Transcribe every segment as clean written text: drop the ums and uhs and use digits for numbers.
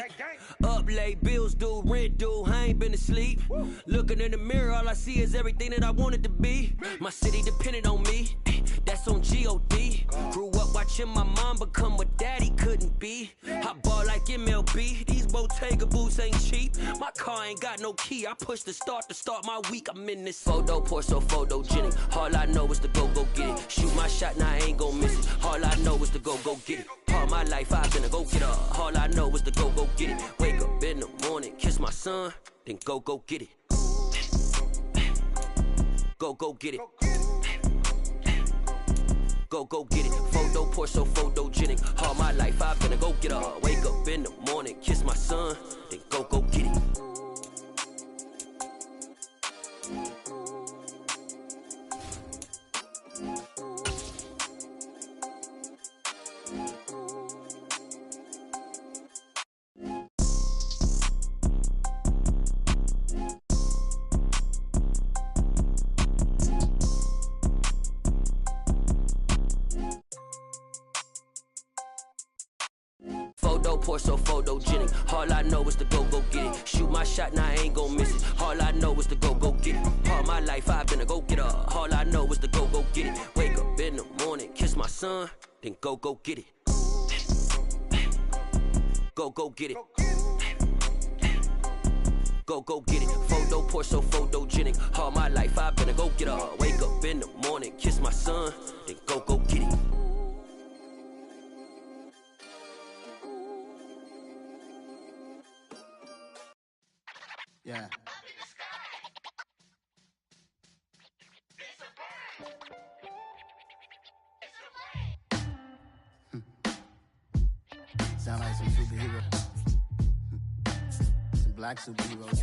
beat. Up late, bills due, rent due, I ain't been asleep. Looking in the mirror, all I see is everything that I wanted to be. My city depended on me, that's on G.O.D. Grew up watching my mom become what daddy couldn't be. I ball like MLB, these Bottega boots ain't cheap. My car ain't got no key, I push the start to start my week. I'm in this photo, pour so photogenic. All I know is to go get it. Shoot my shot, now I ain't gon' miss it. All I know is to go get it. All my life I've been a go-getter. All I know is to go get it. Wake up in the morning, kiss my son, then go get it. Go get it. Go get it. Photo, pour so photogenic. All my life I've been a go-getter. Wake up in the morning, kiss my son, then go get it. Pour so photogenic. All I know is to go get it. Shoot my shot, now I ain't gon' miss it. All I know is to go get it. All my life I've been a go-getter. All I know is to go get it. Wake up in the morning, kiss my son, then go get it. Go get it. Go get it. Photo, pour so photogenic. All my life I've been a go-getter. Wake up in the morning, kiss my son, then go get it. Yeah. Sound like some superheroes. Some black superheroes.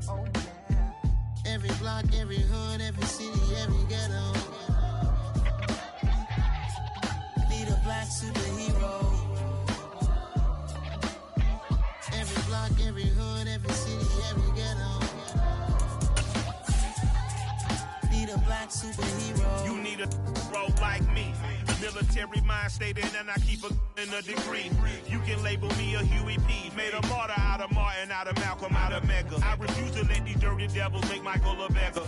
Oh yeah. Every block, every hood, every city, every ghetto. Need a black superhero. Every block, every hood, every city, every ghetto. Need a black superhero. You need a role like me. Military mind stated, and I keep a degree. You can label me a Huey P. Made a martyr out of Martin, out of Malcolm, out of Mega. I refuse to let these dirty devils make Michael a beggar.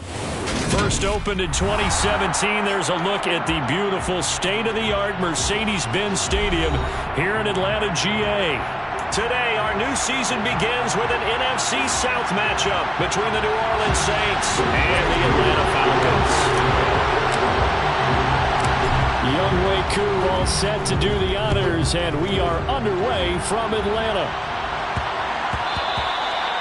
First opened in 2017. There's a look at the beautiful state-of-the-art Mercedes-Benz Stadium here in Atlanta, GA. Today, our new season begins with an NFC South matchup between the New Orleans Saints and the Atlanta Falcons. Younghoe Koo all set to do the honors, and we are underway from Atlanta.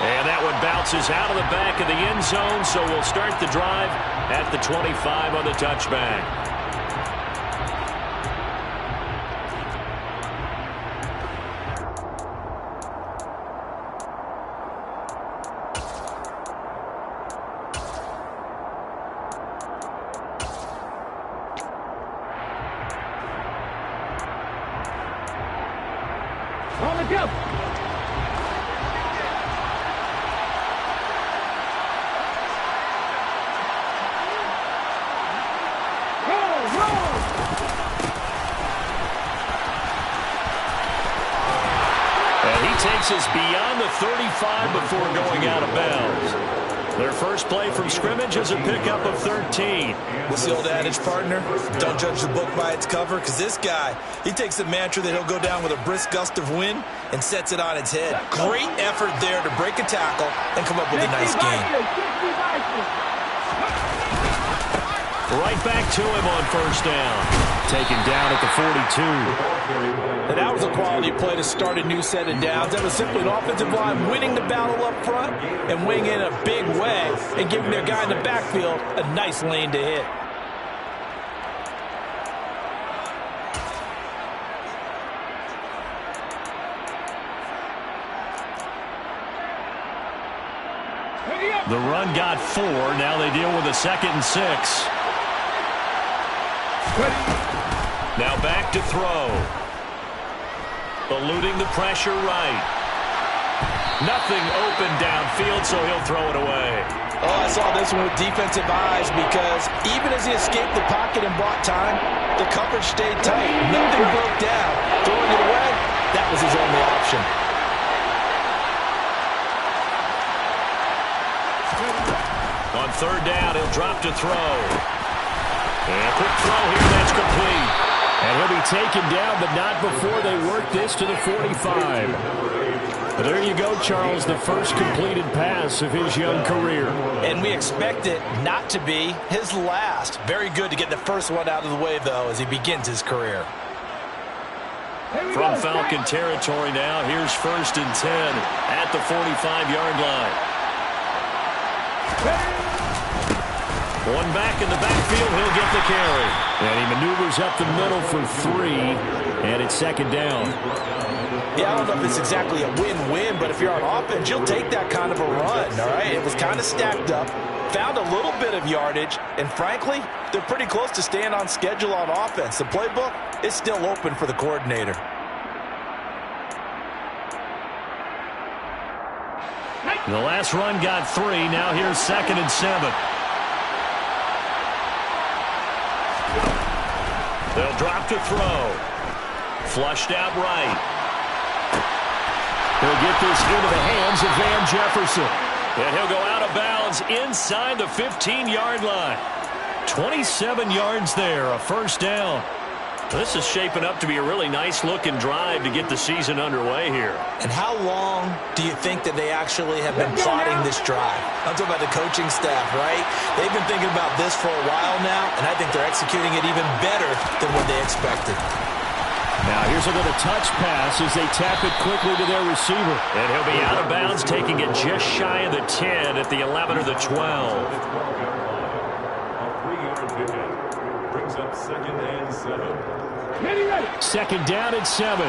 And that one bounces out of the back of the end zone, so we'll start the drive at the 25 on the touchback. On the jump. And he takes us beyond the 35 before going out of bounds. Their first play from scrimmage is a pickup of 13. What's the old adage, partner? Don't judge the book by its cover, because this guy, he takes a mantra that he'll go down with a brisk gust of wind and sets it on its head. Great effort there to break a tackle and come up with a nice gain. Right back to him on first down. Taken down at the 42. And that was a quality play to start a new set of downs. That was simply an offensive line winning the battle up front and winning in a big way and giving their guy in the backfield a nice lane to hit. The run got 4. Now they deal with a 2nd and 6. Now back to throw. Eluding the pressure right. Nothing open downfield, so he'll throw it away. Oh, I saw this one with defensive eyes because even as he escaped the pocket and bought time, the coverage stayed tight. Nothing broke down. Throwing it away, that was his only option. On third down, he'll drop to throw. And a quick throw here, that's complete. And he'll be taken down, but not before they work this to the 45. But there you go, Charles, the first completed pass of his young career. And we expect it not to be his last. Very good to get the first one out of the way, though, as he begins his career. From Falcon territory now, here's 1st and 10 at the 45-yard line. One back in the backfield, he'll get the carry. And he maneuvers up the middle for 3, and it's 2nd down. Yeah, I don't know if it's exactly a win-win, but if you're on offense, you'll take that kind of a run, all right? It was kind of stacked up, found a little bit of yardage, and frankly, they're pretty close to staying on schedule on offense. The playbook is still open for the coordinator. The last run got 3. Now here's 2nd and 7. They'll drop to throw. Flushed out right. He'll get this into the hands of Van Jefferson. And he'll go out of bounds inside the 15-yard line. 27 yards there, a 1st down. This is shaping up to be a really nice-looking drive to get the season underway here. And how long do you think that they actually have been plotting this drive? I'm talking about the coaching staff, right? They've been thinking about this for a while now, and I think they're executing it even better than what they expected. Now here's a little touch pass as they tap it quickly to their receiver. And he'll be out of bounds, taking it just shy of the 10 at the 11 or the 12. Brings up 2nd and 7. 2nd down and 7.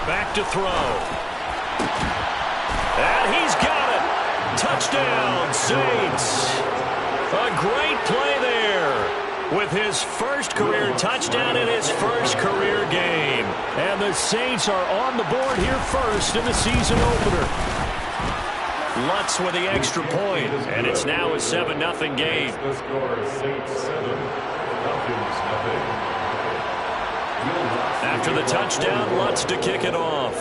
Back to throw. And he's got it. Touchdown, Saints. A great play there with his first career touchdown in his first career game. And the Saints are on the board here first in the season opener. Lutz with the extra point, and it's now a 7-0 game. The score, Saints 7, Falcons 0. After the touchdown, Lutz to kick it off.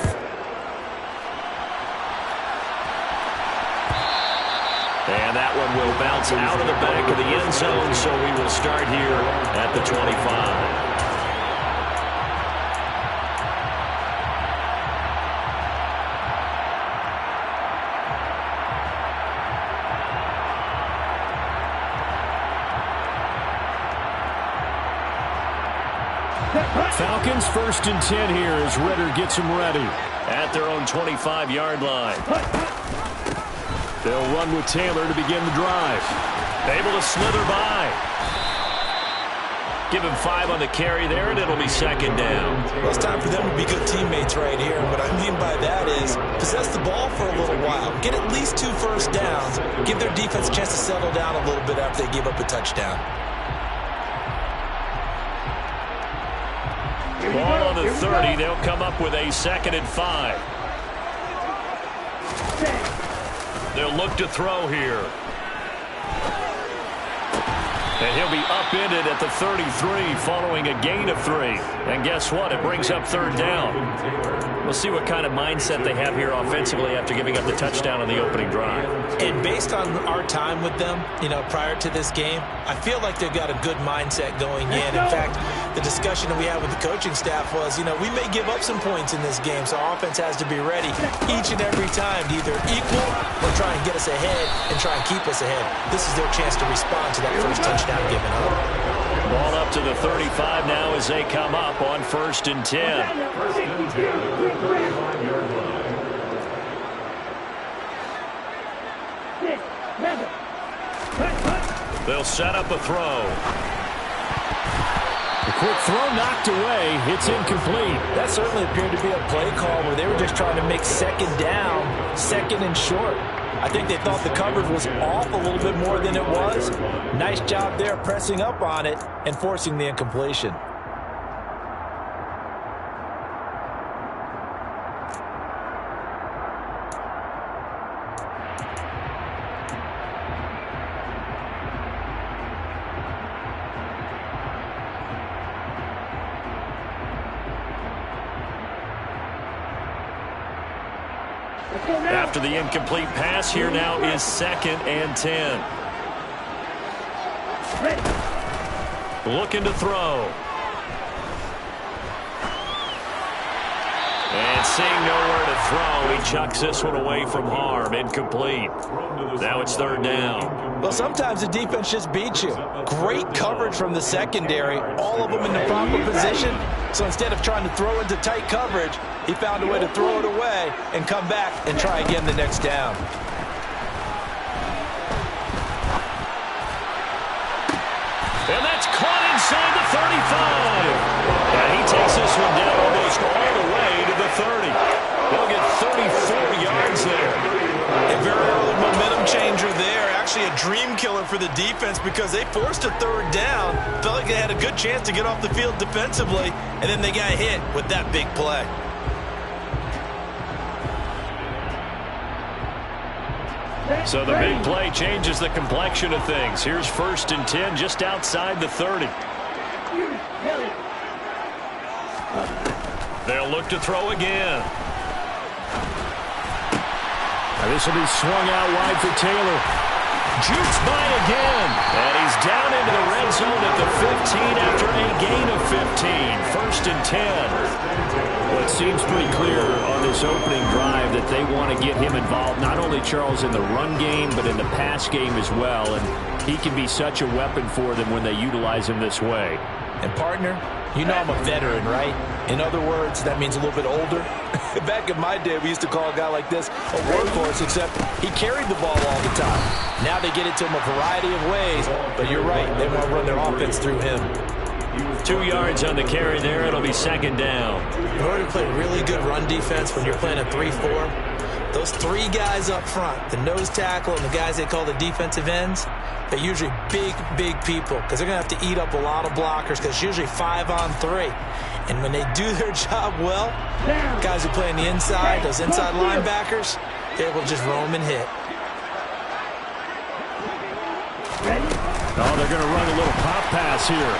And that one will bounce out of the back of the end zone, so we will start here at the 25. Falcons 1st and 10 here as Ritter gets them ready at their own 25-yard line. They'll run with Taylor to begin the drive. Able to slither by. Give him 5 on the carry there, and it'll be 2nd down. Well, it's time for them to be good teammates right here. What I mean by that is possess the ball for a little while. Get at least 2 first downs. Give their defense a chance to settle down a little bit after they give up a touchdown. Ball on the 30. They'll come up with a 2nd and 5. They'll look to throw here. And he'll be upended at the 33 following a gain of 3. And guess what? It brings up 3rd down. We'll see what kind of mindset they have here offensively after giving up the touchdown on the opening drive. And based on our time with them, prior to this game, I feel like they've got a good mindset going in. In fact, the discussion that we had with the coaching staff was, we may give up some points in this game, so our offense has to be ready each and every time to either equal or try and get us ahead and try and keep us ahead. This is their chance to respond to that first touchdown given up. Ball up to the 35 now as they come up on 1st and 10. They'll set up a throw. The quick throw knocked away. It's incomplete. That certainly appeared to be a play call where they were just trying to make 2nd down, 2nd and short. I think they thought the coverage was off a little bit more than it was. Nice job there pressing up on it and forcing the incompletion. After the incomplete pass, here now is 2nd and 10. Looking to throw. And seeing nowhere to throw, he chucks this one away from harm. Incomplete. Now it's 3rd down. Well, sometimes the defense just beats you. Great coverage from the secondary, all of them in the proper position. So instead of trying to throw into tight coverage, he found a way to throw it away and come back and try again the next down. And that's caught inside the 35. And he takes this one down almost all the way to the 30. They'll get 34 yards there. A very early momentum changer there. Actually a dream killer for the defense because they forced a 3rd down. Felt like they had a good chance to get off the field defensively, and then they got hit with that big play. So the big play changes the complexion of things. Here's 1st and 10 just outside the 30. They'll look to throw again. Now this will be swung out wide for Taylor. Jukes by again. And he's down into the red zone at the 15 after a gain of 15. 1st and 10. Well, it seems pretty clear on this opening drive that they want to get him involved, not only, Charles, in the run game, but in the pass game as well. And he can be such a weapon for them when they utilize him this way. And, partner, you know I'm a veteran, right? In other words, that means a little bit older. Back in my day, we used to call a guy like this a workhorse, except he carried the ball all the time. Now they get it to him a variety of ways, but you're right. They want to run their offense through him. 2 yards on the carry there. It'll be 2nd down. In order to play really good run defense when you're playing a 3-4, those 3 guys up front, the nose tackle and the guys they call the defensive ends, they're usually big people because they're going to have to eat up a lot of blockers because it's usually 5-on-3. And when they do their job well, guys who play on the inside, those inside linebackers, they're able to just roam and hit. Oh, they're going to run a little pop pass here.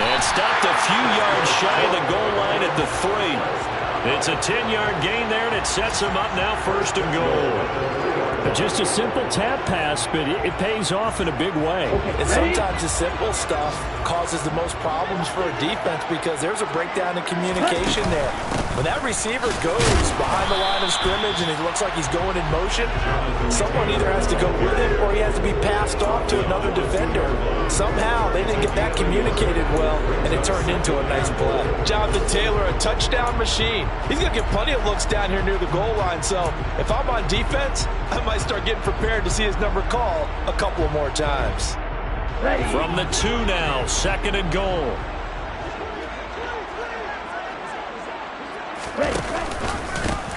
And stopped a few yards shy of the goal line at the 3. It's a 10-yard gain there, and it sets them up now 1st and goal. Just a simple tap pass, but it pays off in a big way. And sometimes the simple stuff causes the most problems for a defense because there's a breakdown in communication there. When that receiver goes behind the line of scrimmage and it looks like he's going in motion, someone either has to go with him or he has to be passed off to another defender. Somehow they didn't get that communicated well, and it turned into a nice play. Jonathan Taylor, a touchdown machine. He's going to get plenty of looks down here near the goal line, so if I'm on defense, I might start getting prepared to see his number called a couple of more times. From the 2 now, 2nd and goal.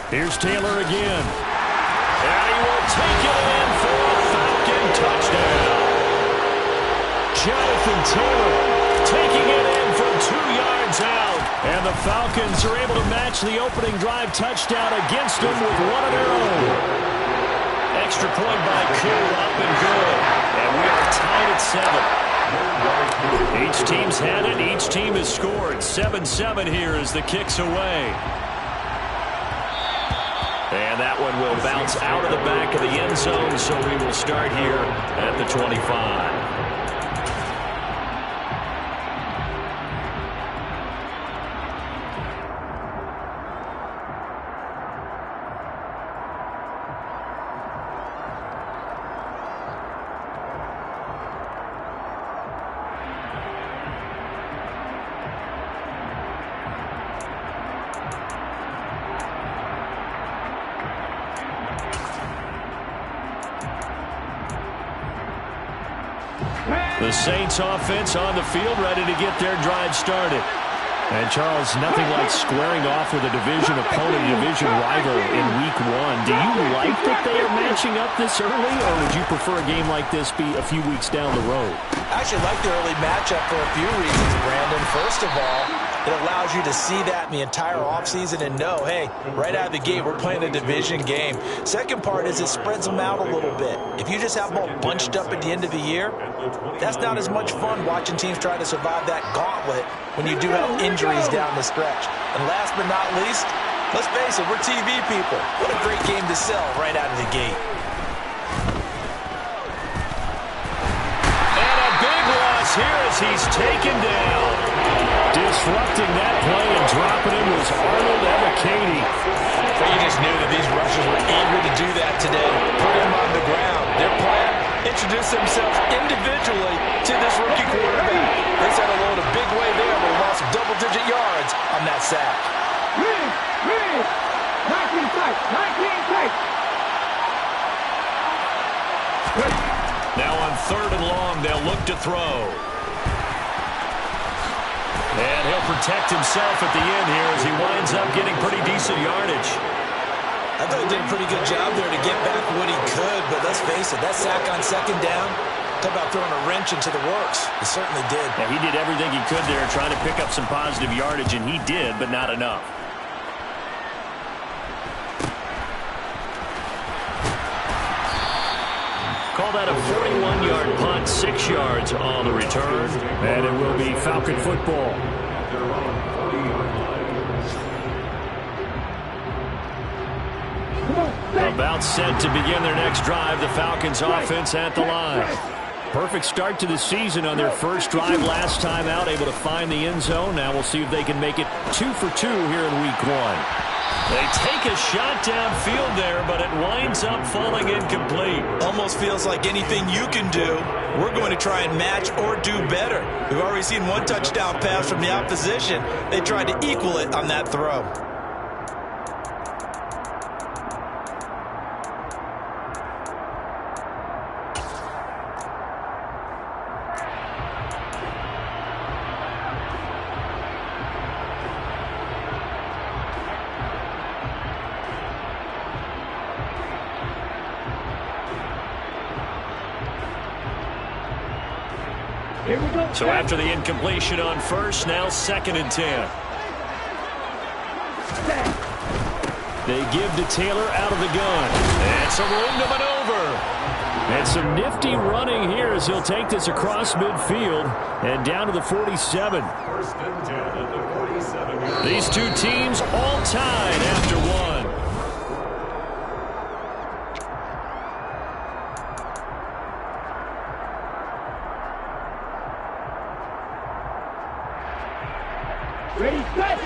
Here's Taylor again. And he will take it in for a Falcon touchdown. Jonathan Taylor taking it in from 2 yards out. And the Falcons are able to match the opening drive touchdown against them with one of their own. Extra point by Koo, up and good. And we are tied at 7. Each team's had it. Each team has scored. 7-7 here as the kick's away. And that one will bounce out of the back of the end zone, so we will start here at the 25. The Saints offense on the field, ready to get their drive started. And, Charles, nothing like squaring off with a division opponent, a division rival in Week 1. Do you like that they are matching up this early, or would you prefer a game like this be a few weeks down the road? I actually like the early matchup for a few reasons, Brandon. First of all, it allows you to see that in the entire offseason and know, hey, right out of the gate, we're playing a division game. Second part is it spreads them out a little bit. If you just have them all bunched up at the end of the year, that's not as much fun watching teams try to survive that gauntlet when you do have injuries down the stretch. And last but not least, let's face it, we're TV people. What a great game to sell right out of the gate. And a big loss here as he's taken down. Disrupting that play and dropping him was Arnold Ebiketie. You just knew that these rushers were eager to do that today. Put him on the ground. Their plan, introduce themselves individually to this rookie quarterback. They set a load a big way there, but lost double-digit yards on that sack. 19 tight. Now on 3rd and long, they'll look to throw. And he'll protect himself at the end here as he winds up getting pretty decent yardage. I thought he did a pretty good job there to get back what he could, but let's face it, that sack on 2nd down, talk about throwing a wrench into the works. He certainly did. Yeah, he did everything he could there trying to pick up some positive yardage, and he did, but not enough. Call that a 41-yard punt, 6 yards on the return, and it will be Falcon football. About set to begin their next drive, the Falcons offense at the line. Perfect start to the season on their first drive last time out, able to find the end zone. Now we'll see if they can make it 2 for 2 here in Week 1. They take a shot downfield there, but it winds up falling incomplete. Almost feels like anything you can do, we're going to try and match or do better. We've already seen one touchdown pass from the opposition. They tried to equal it on that throw. So after the incompletion on first, now 2nd and 10. They give to Taylor out of the gun. And some room to maneuver. And some nifty running here as he'll take this across midfield and down to the 47. These two teams all tied after one. Ready, set.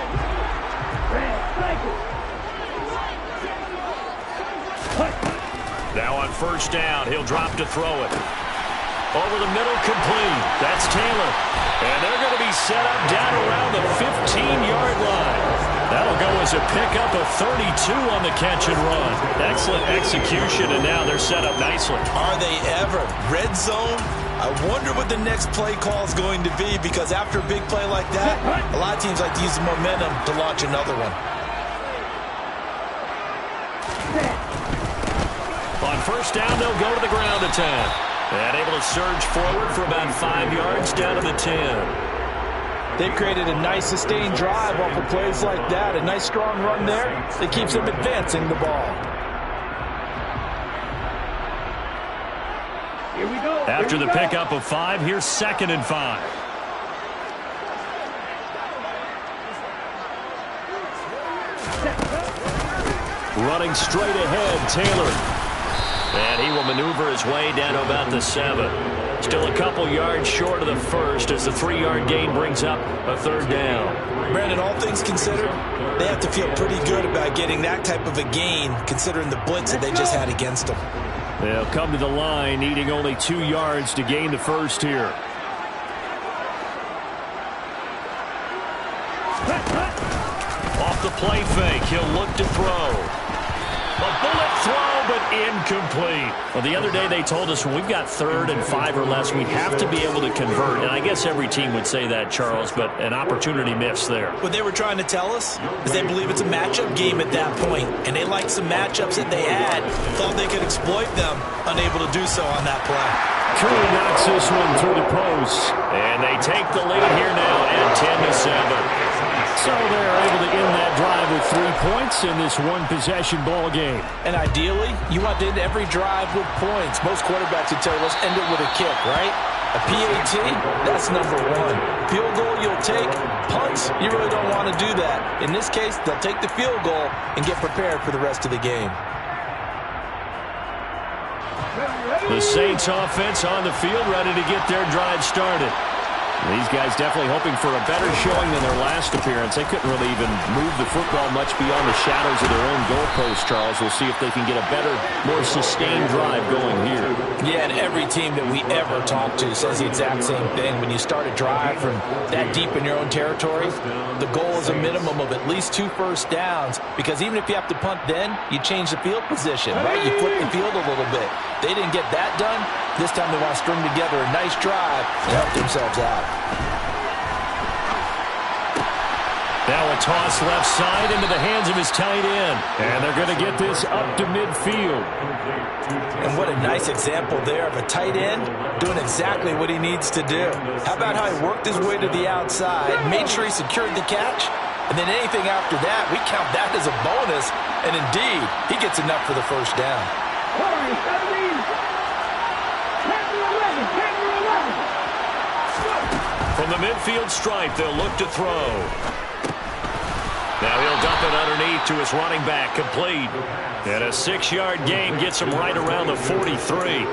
Now on first down, he'll drop to throw it. Over the middle, complete. That's Taylor. And they're going to be set up down around the 15-yard line. That'll go as a pickup of 32 on the catch and run. Excellent execution, and now they're set up nicely. Are they ever? Red zone? I wonder what the next play call is going to be, because after a big play like that, a lot of teams like to use the momentum to launch another one. On first down, they'll go to the ground attack. And able to surge forward for about 5 yards down to the 10. They've created a nice sustained drive off of plays like that. A nice strong run there that keeps them advancing the ball. Here we go. After the pickup of 5, here's 2nd and 5. Running straight ahead, Taylor. And he will maneuver his way down to about the 7. Still a couple yards short of the first as the 3-yard gain brings up a 3rd down. Brandon, all things considered, they have to feel pretty good about getting that type of a gain, considering the blitz that they just had against them. They'll come to the line, needing only 2 yards to gain the first here. Off the play fake, he'll look to throw. A bullet throw, but incomplete. Well, the other day they told us when we've got 3rd and 5 or less, we have to be able to convert. And I guess every team would say that, Charles, but an opportunity missed there. What they were trying to tell us is they believe it's a matchup game at that point, and they liked some matchups that they had, thought they could exploit them, unable to do so on that play. Curry knocks this one through the post. And they take the lead here now at 10-7. So they're able to end that drive with 3 points in this one-possession ball game. And ideally, you want to end every drive with points. Most quarterbacks would tell you, let's end it with a kick, right? A PAT, that's number 1. Field goal you'll take. Punts, you really don't want to do that. In this case, they'll take the field goal and get prepared for the rest of the game. The Saints offense on the field, ready to get their drive started. These guys definitely hoping for a better showing than their last appearance. They couldn't really even move the football much beyond the shadows of their own goalpost, Charles. We'll see if they can get a better, more sustained drive going here. Yeah, and every team that we ever talk to says the exact same thing. When you start a drive from that deep in your own territory, the goal is a minimum of at least 2 first downs, because even if you have to punt then, you change the field position, right? You flip the field a little bit. They didn't get that done. This time they want to string together a nice drive and help themselves out. Now a toss left side into the hands of his tight end. And they're going to get this up to midfield. And what a nice example there of a tight end doing exactly what he needs to do. How about how he worked his way to the outside, made sure he secured the catch, and then anything after that, we count that as a bonus. And indeed, he gets enough for the first down. From the midfield stripe, they'll look to throw. Now he'll dump it underneath to his running back, complete. And a 6-yard gain gets him right around the 43.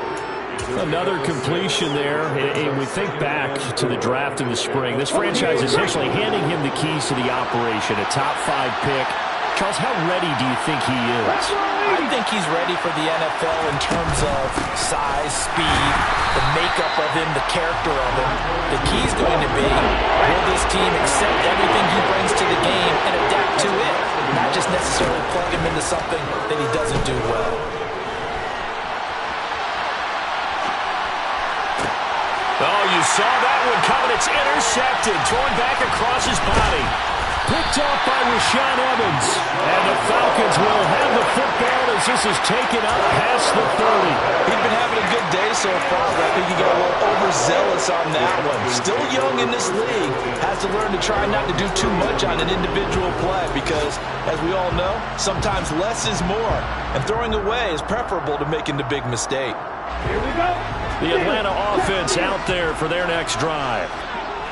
Another completion there. And we think back to the draft in the spring. This franchise essentially handing him the keys to the operation, a top 5 pick. Charles, how ready do you think he is? I think he's ready for the NFL in terms of size, speed, the makeup of him, the character of him. The key's going to be, will this team accept everything he brings to the game and adapt to it, not just necessarily plug him into something that he doesn't do well. Oh, you saw that one coming. It's intercepted, thrown back across his body. Picked off by Rashaan Evans. And the Falcons will have the football as this is taken up past the 30. He's been having a good day so far, but I think he got a little overzealous on that one. Still young in this league. Has to learn to try not to do too much on an individual play because, as we all know, sometimes less is more. And throwing away is preferable to making the big mistake. Here we go. The Atlanta offense out there for their next drive.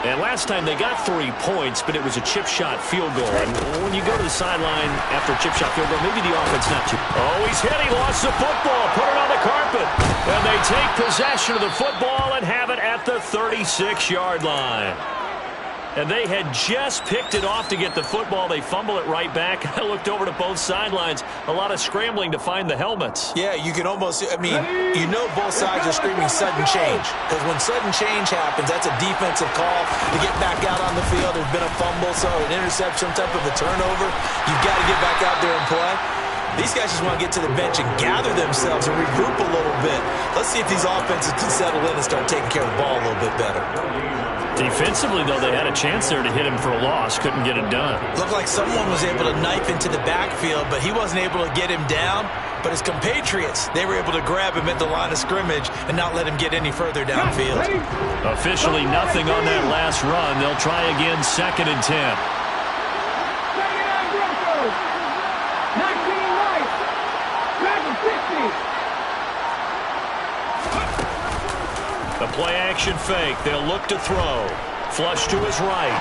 And last time they got 3 points, but it was a chip shot field goal. And when you go to the sideline after a chip shot field goal, maybe the offense not too. Oh, he's hit. He lost the football. Put it on the carpet. And they take possession of the football and have it at the 36-yard line. And they had just picked it off to get the football. They fumble it right back. I looked over to both sidelines. A lot of scrambling to find the helmets. Yeah, you can almost, you know both sides are screaming sudden change. Because when sudden change happens, that's a defensive call to get back out on the field. There's been a fumble, so an interception, some type of a turnover. You've got to get back out there and play. These guys just want to get to the bench and gather themselves and regroup a little bit. Let's see if these offenses can settle in and start taking care of the ball a little bit better. Defensively, though, they had a chance there to hit him for a loss. Couldn't get it done. Looked like someone was able to knife into the backfield, but he wasn't able to get him down. But his compatriots, they were able to grab him at the line of scrimmage and not let him get any further downfield. Officially nothing on that last run. They'll try again, 2nd and 10. The play-action fake. They'll look to throw. Flush to his right.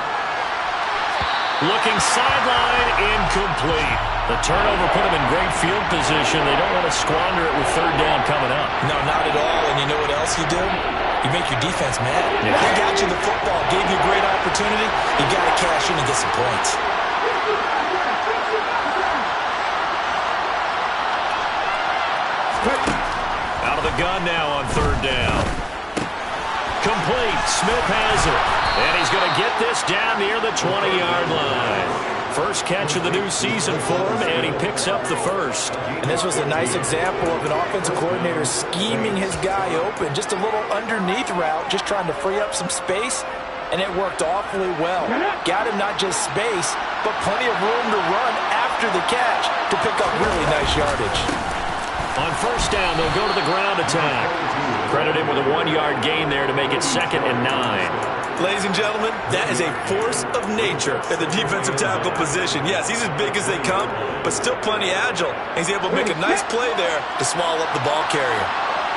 Looking sideline, incomplete. The turnover put him in great field position. They don't want to squander it with 3rd down coming up. No, not at all. And you know what else you do? You make your defense mad. Yeah. They got you the football, gave you a great opportunity. You got to cash in and get some points. Out of the gun now on 3rd down. Complete. Smith has it. And he's going to get this down near the 20-yard line. First catch of the new season for him, and he picks up the first. And this was a nice example of an offensive coordinator scheming his guy open. Just a little underneath route, just trying to free up some space, and it worked awfully well. Got him not just space, but plenty of room to run after the catch to pick up really nice yardage. On first down, they'll go to the ground attack. Credit him with a 1-yard gain there to make it 2nd and 9. Ladies and gentlemen, that is a force of nature at the defensive tackle position. Yes, he's as big as they come, but still plenty agile. He's able to make a nice play there to swallow up the ball carrier.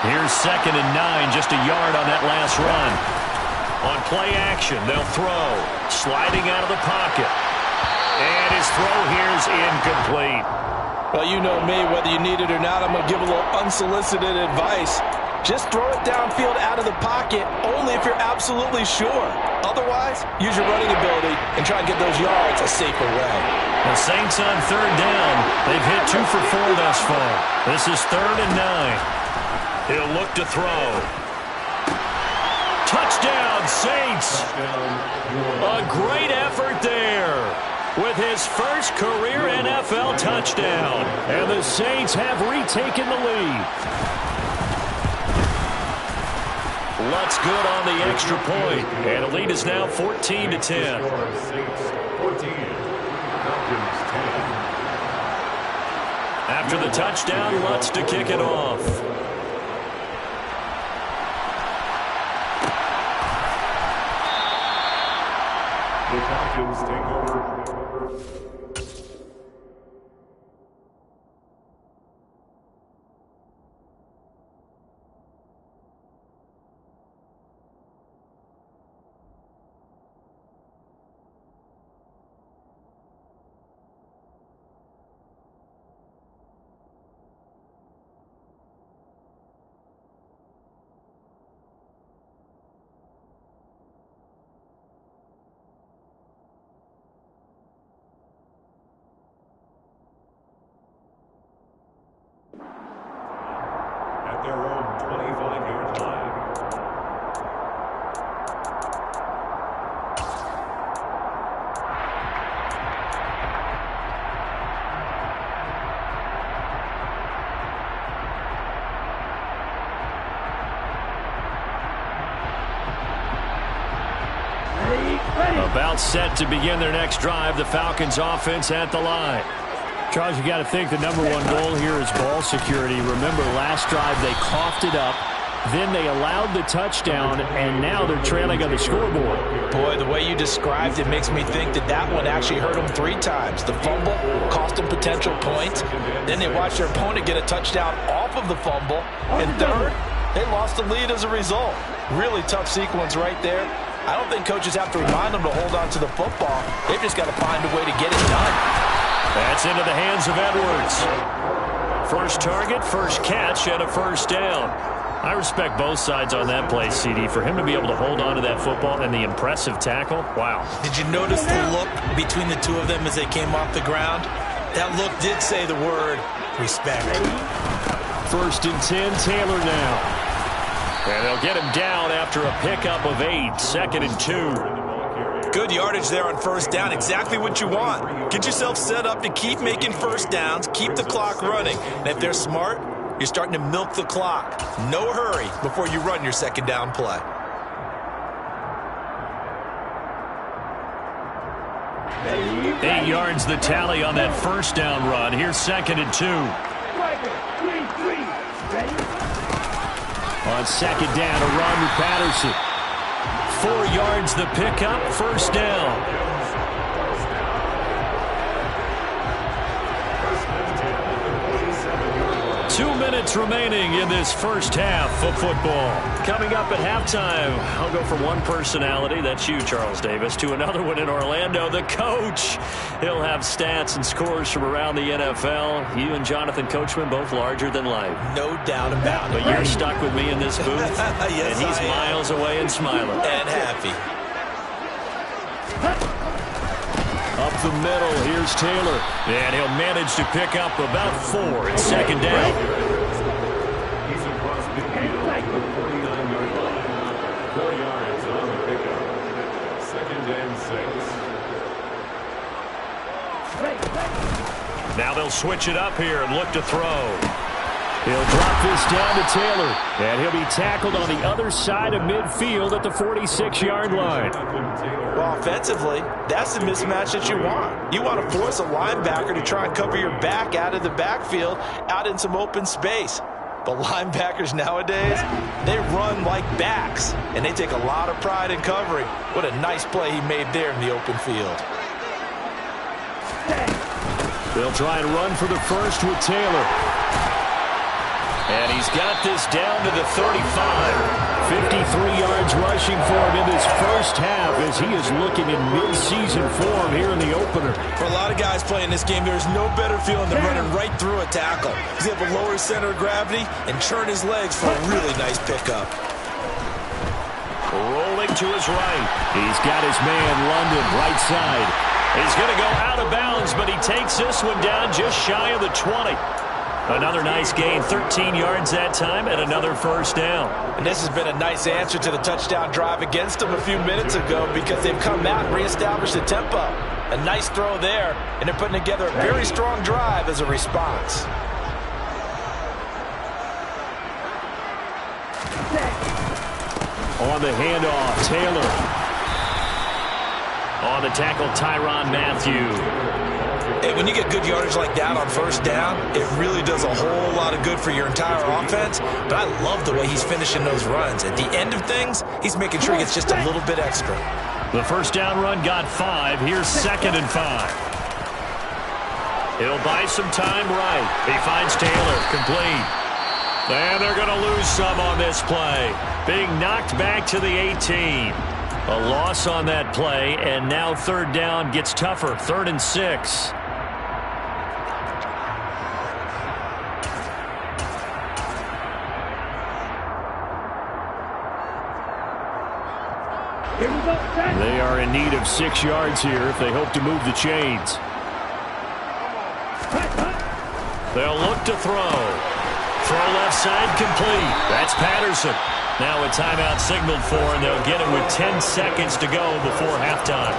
Here's 2nd and 9, just a yard on that last run. On play action, they'll throw. Sliding out of the pocket. And his throw here is incomplete. Well, you know me, whether you need it or not, I'm going to give a little unsolicited advice. Just throw it downfield out of the pocket only if you're absolutely sure. Otherwise, use your running ability and try and get those yards a safer way. The Saints on 3rd down. They've hit 2 for 4 thus far. This is 3rd and 9. He'll look to throw. Touchdown, Saints! A great effort there with his first career NFL touchdown. And the Saints have retaken the lead. Lutz good on the extra point, and the lead is now 14-10. After the touchdown, Lutz to kick it off. The Falcons take over. At their own 25-yard line. About set to begin their next drive, the Falcons offense at the line. Charles, you got to think the number one goal here is ball security. Remember, last drive they coughed it up, then they allowed the touchdown, and now they're trailing on the scoreboard. Boy, the way you described it makes me think that that one actually hurt them 3 times. The fumble cost them potential points. Then they watched their opponent get a touchdown off of the fumble. And third, they lost the lead as a result. Really tough sequence right there. I don't think coaches have to remind them to hold on to the football. They've just got to find a way to get it done. That's into the hands of Edwards. First target, first catch, and a first down. I respect both sides on that play, CD. For him to be able to hold on to that football and the impressive tackle, wow. Did you notice the look between the two of them as they came off the ground? That look did say the word respect. 1st and 10, Taylor now. And they'll get him down after a pickup of 8, 2nd and 2. Good yardage there on first down. Exactly what you want. Get yourself set up to keep making first downs, keep the clock running. And if they're smart, you're starting to milk the clock. No hurry before you run your second down play. Eight yards the tally on that first down run. Here's 2nd and 2. On second down, a run with Patterson. 4 yards the pickup, first down. 2 minutes remaining in this first half of football. Coming up at halftime, I'll go from one personality, that's you, Charles Davis, to another one in Orlando, the coach. He'll have stats and scores from around the NFL. You and Jonathan Coachman, both larger than life. No doubt about it. But you're stuck with me in this booth, yes, and he's miles away and smiling. And happy. Up the middle, here's Taylor. And he'll manage to pick up about 4 at second down. He's across the field at the 49-yard line. 4 yards on the pickup. 2nd and 6. Now they'll switch it up here and look to throw. He'll drop this down to Taylor, and he'll be tackled on the other side of midfield at the 46-yard line. Well, offensively, that's the mismatch that you want. You want to force a linebacker to try and cover your back out of the backfield, out in some open space. But linebackers nowadays, they run like backs, and they take a lot of pride in covering. What a nice play he made there in the open field. They'll try and run for the first with Taylor. And he's got this down to the 35. 53 yards rushing for him in this first half as he is looking in mid-season form here in the opener. For a lot of guys playing this game, there's no better feeling than running right through a tackle. He's able to lower his center of gravity and churn his legs for a really nice pickup. Rolling to his right. He's got his man, London, right side. He's going to go out of bounds, but he takes this one down just shy of the 20. Another nice gain, 13 yards that time, and another first down. And this has been a nice answer to the touchdown drive against them a few minutes ago because they've come out and reestablished the tempo. A nice throw there, and they're putting together a very strong drive as a response. On the handoff, Taylor. On the tackle, Tyrann Mathieu. Hey, when you get good yardage like that on first down, it really does a whole lot of good for your entire offense. But I love the way he's finishing those runs. At the end of things, he's making sure he gets just a little bit extra. The first down run got 5. Here's 2nd and 5. He'll buy some time right. He finds Taylor, complete. And they're going to lose some on this play. Being knocked back to the 18. A loss on that play, and now third down gets tougher. 3rd and 6. They are in need of 6 yards here if they hope to move the chains. They'll look to throw. Throw left side complete. That's Patterson. Now a timeout signaled for, and they'll get it with 10 seconds to go before halftime.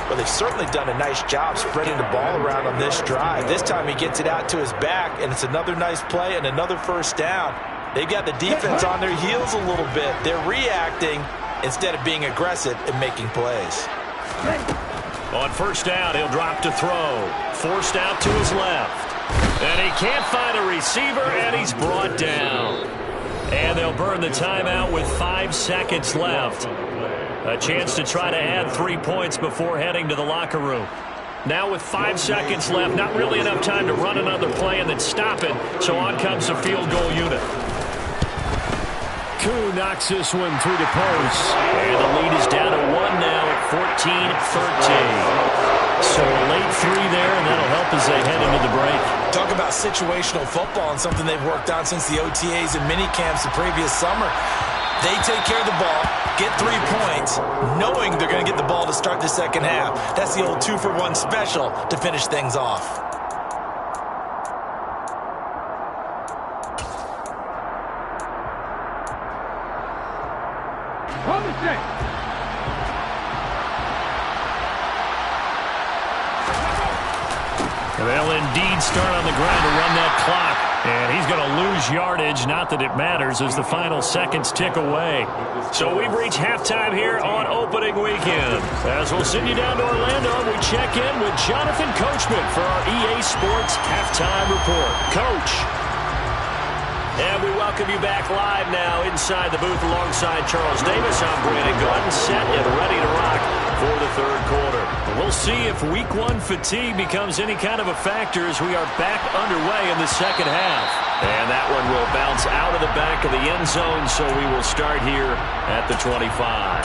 Well, they've certainly done a nice job spreading the ball around on this drive. This time he gets it out to his back, and it's another nice play and another first down. They've got the defense on their heels a little bit. They're reacting instead of being aggressive and making plays. On first down, he'll drop to throw. Forced out to his left. And he can't find a receiver, and he's brought down. And they'll burn the timeout with 5 seconds left. A chance to try to add 3 points before heading to the locker room. Now with 5 seconds left, not really enough time to run another play and then stop it. So on comes the field goal unit. Koo knocks this one through the post. And the lead is down to 1 now at 14-13. So a late 3 there, and that'll help as they head into the break. Talk about situational football and something they've worked on since the OTAs and mini camps the previous summer. They take care of the ball, get 3 points, knowing they're going to get the ball to start the second half. That's the old 2-for-1 special to finish things off. They'll indeed start on the ground to run that clock. And he's going to lose yardage. Not that it matters as the final seconds tick away. So we've reached halftime here on opening weekend. As we'll send you down to Orlando, we check in with Jonathan Coachman for our EA Sports Halftime Report. Coach. And we welcome you back live now inside the booth alongside Charles Davis. I'm Brandon Gordon, set and ready to rock for the third quarter. We'll see if week 1 fatigue becomes any kind of a factor as we are back underway in the second half. And that one will bounce out of the back of the end zone, so we will start here at the 25.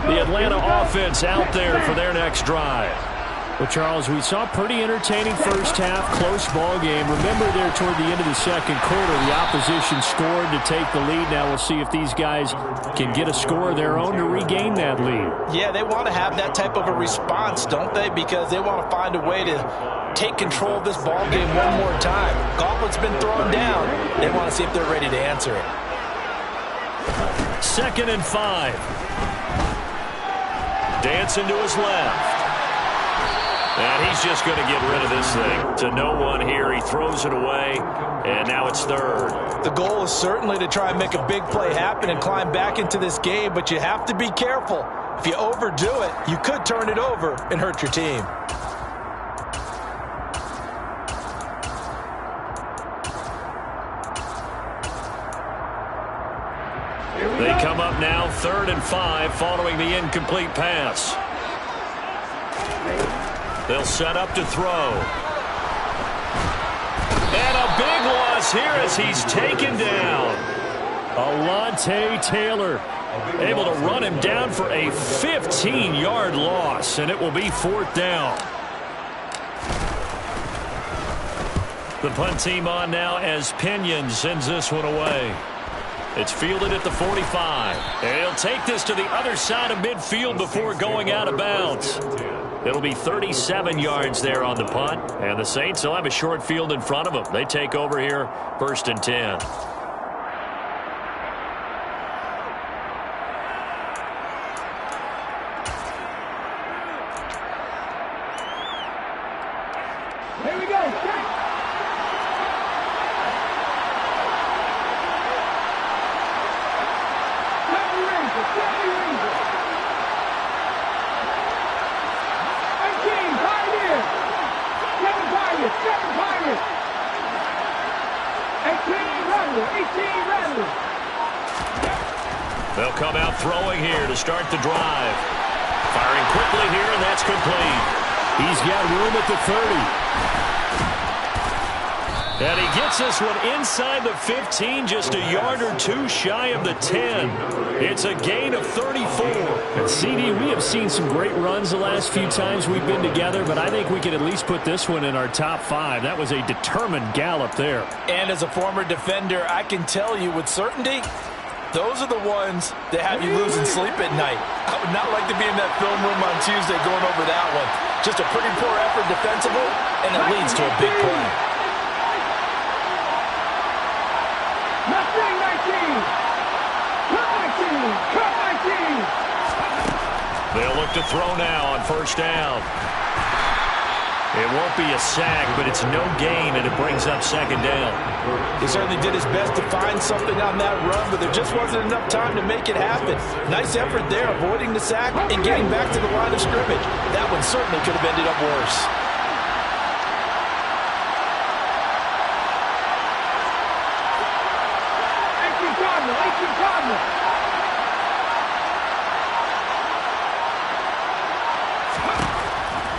The Atlanta offense out there for their next drive. Well, Charles, we saw a pretty entertaining first half, close ball game. Remember there toward the end of the second quarter, the opposition scored to take the lead. Now we'll see if these guys can get a score of their own to regain that lead. Yeah, they want to have that type of a response, don't they? Because they want to find a way to take control of this ball game one more time. Gauntlet's been thrown down. They want to see if they're ready to answer it. 2nd and 5. Dancing to his left. And he's just going to get rid of this thing to no one here. He throws it away, and now it's 3rd. The goal is certainly to try and make a big play happen and climb back into this game, but you have to be careful. If you overdo it, you could turn it over and hurt your team. They come up now 3rd and 5 following the incomplete pass. They'll set up to throw. And a big loss here as he's taken down. Alontae Taylor able to run him down for a 15-yard loss, and it will be 4th down. The punt team on now as Pinion sends this one away. It's fielded at the 45. And he'll take this to the other side of midfield before going out of bounds. It'll be 37 yards there on the punt, and the Saints will have a short field in front of them. They take over here, 1st and 10. Here we go. They'll come out throwing here to start the drive. Firing quickly here, and that's complete. He's got room at the 30. And he gets this one inside the 15, just a yard or two shy of the 10. It's a gain of 34. And CD, we have seen some great runs the last few times we've been together, but I think we could at least put this one in our top 5. That was a determined gallop there. And as a former defender, I can tell you with certainty, those are the ones that have you losing sleep at night. I would not like to be in that film room on Tuesday going over that one. Just a pretty poor effort defensively, and it leads to a big play. They'll look to throw now on 1st down. It won't be a sack, but it's no gain, and it brings up 2nd down. He certainly did his best to find something on that run, but there just wasn't enough time to make it happen. Nice effort there, avoiding the sack and getting back to the line of scrimmage. That one certainly could have ended up worse.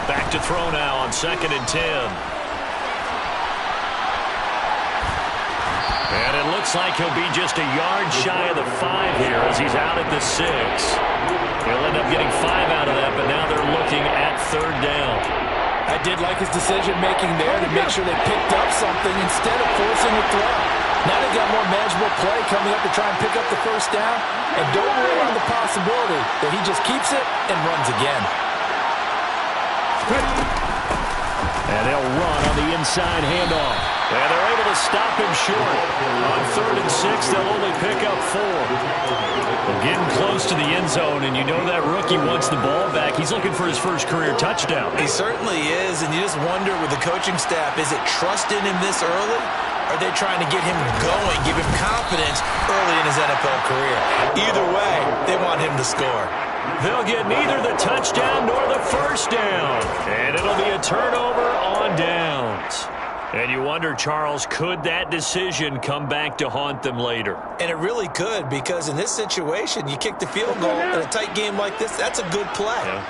Back to throw now on 2nd and 10. And it looks like he'll be just a yard shy of the 5 here as he's out at the 6. He'll end up getting 5 out of that, but now they're looking at 3rd down. I did like his decision-making there to make sure they picked up something instead of forcing a throw. Now they've got more manageable play coming up to try and pick up the 1st down, and don't rule out the possibility that he just keeps it and runs again. And they'll run on the inside handoff. And they're able to stop him short. On 3rd and 6, they'll only pick up 4. They're getting close to the end zone, and you know that rookie wants the ball back. He's looking for his first career touchdown. He certainly is, and you just wonder with the coaching staff, is it trust in him this early? Or are they trying to get him going, give him confidence early in his NFL career? Either way, they want him to score. They'll get neither the touchdown nor the 1st down. And it'll be a turnover on downs. And you wonder, Charles, could that decision come back to haunt them later? And it really could, because in this situation, you kick the field goal in a tight game like this, that's a good play. Yeah.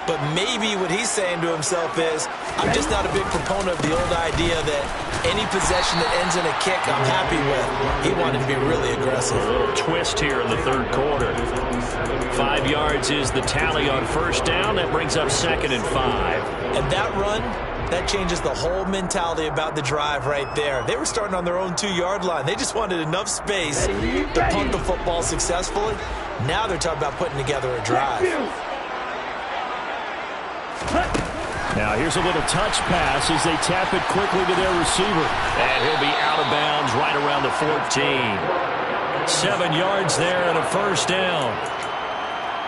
But maybe what he's saying to himself is, I'm just not a big proponent of the old idea that any possession that ends in a kick I'm happy with. He wanted to be really aggressive. A little twist here in the third quarter. 5 yards is the tally on first down. That brings up 2nd and 5. And that run, that changes the whole mentality about the drive right there. They were starting on their own 2-yard line. They just wanted enough space to punt the football successfully. Now they're talking about putting together a drive. Now here's a little touch pass as they tap it quickly to their receiver. And he'll be out of bounds right around the 14. 7 yards there and a first down.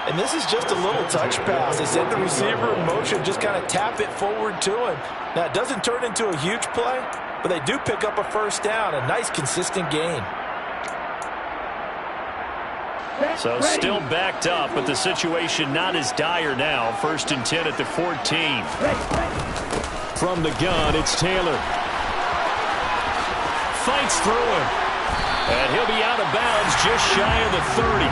And this is just a little touch pass. They set the receiver in motion, just kind of tap it forward to him. Now, it doesn't turn into a huge play, but they do pick up a first down. A nice, consistent gain. So still backed up, but the situation not as dire now. 1st and 10 at the 14. From the gun, it's Taylor. Fights through him. And he'll be out of bounds just shy of the 30.